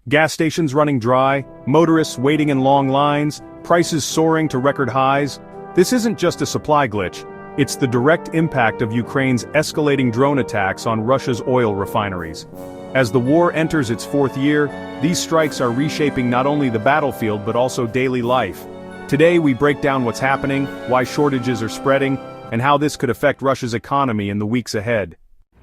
Gas stations running dry, motorists waiting in long lines, prices soaring to record highs. This isn't just a supply glitch, it's the direct impact of Ukraine's escalating drone attacks on Russia's oil refineries. As the war enters its fourth year, these strikes are reshaping not only the battlefield but also daily life. Today we break down what's happening, why shortages are spreading, and how this could affect Russia's economy in the weeks ahead.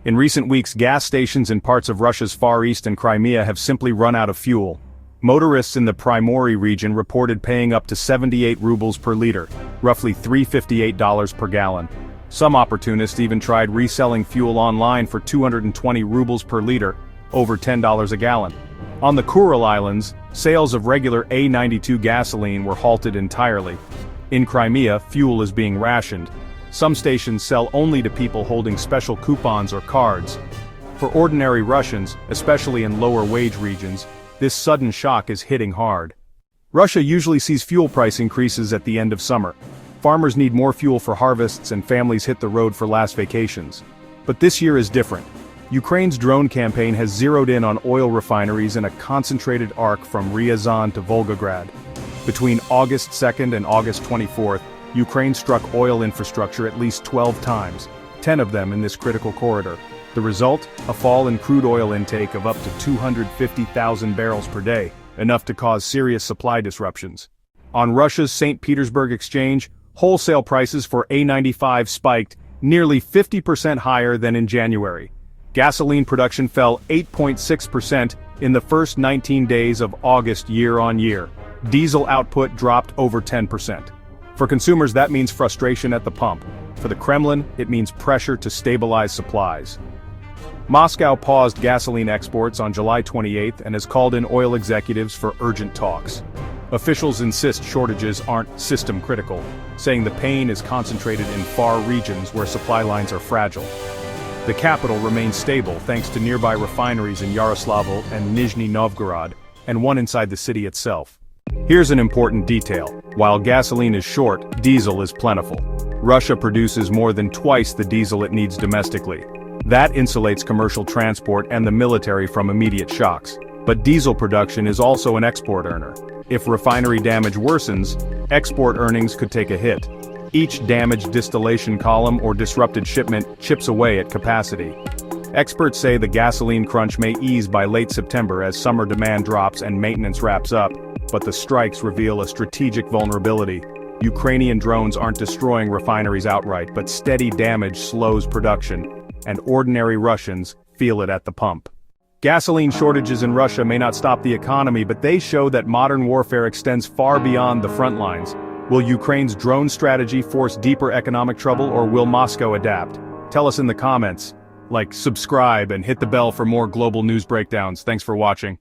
In recent weeks, gas stations in parts of Russia's Far East and Crimea have simply run out of fuel. Motorists in the Primory region reported paying up to 78 rubles per liter, roughly $358 per gallon. Some opportunists even tried reselling fuel online for 220 rubles per liter, over $10 a gallon. On the Kuril Islands, sales of regular A92 gasoline were halted entirely. In Crimea, fuel is being rationed. Some stations sell only to people holding special coupons or cards. For ordinary Russians, especially in lower-wage regions, this sudden shock is hitting hard. Russia usually sees fuel price increases at the end of summer. Farmers need more fuel for harvests and families hit the road for last vacations. But this year is different. Ukraine's drone campaign has zeroed in on oil refineries in a concentrated arc from Ryazan to Volgograd. Between August 2nd and August 24th, Ukraine struck oil infrastructure at least 12 times, 10 of them in this critical corridor. The result? A fall in crude oil intake of up to 250,000 barrels per day, enough to cause serious supply disruptions. On Russia's St. Petersburg exchange, wholesale prices for A95 spiked, nearly 50% higher than in January. Gasoline production fell 8.6% in the first 19 days of August year-on-year. Diesel output dropped over 10%. For consumers, that means frustration at the pump. For the Kremlin, it means pressure to stabilize supplies. Moscow paused gasoline exports on July 28 and has called in oil executives for urgent talks. Officials insist shortages aren't system-critical, saying the pain is concentrated in far regions where supply lines are fragile. The capital remains stable thanks to nearby refineries in Yaroslavl and Nizhny Novgorod, and one inside the city itself. Here's an important detail. While gasoline is short, diesel is plentiful. Russia produces more than twice the diesel it needs domestically. That insulates commercial transport and the military from immediate shocks. But diesel production is also an export earner. If refinery damage worsens, export earnings could take a hit. Each damaged distillation column or disrupted shipment chips away at capacity. Experts say the gasoline crunch may ease by late September as summer demand drops and maintenance wraps up, but the strikes reveal a strategic vulnerability. Ukrainian drones aren't destroying refineries outright, but steady damage slows production, and ordinary Russians feel it at the pump. Gasoline shortages in Russia may not stop the economy, but they show that modern warfare extends far beyond the front lines. Will Ukraine's drone strategy force deeper economic trouble, or will Moscow adapt? Tell us in the comments. Like, subscribe, and hit the bell for more global news breakdowns. Thanks for watching.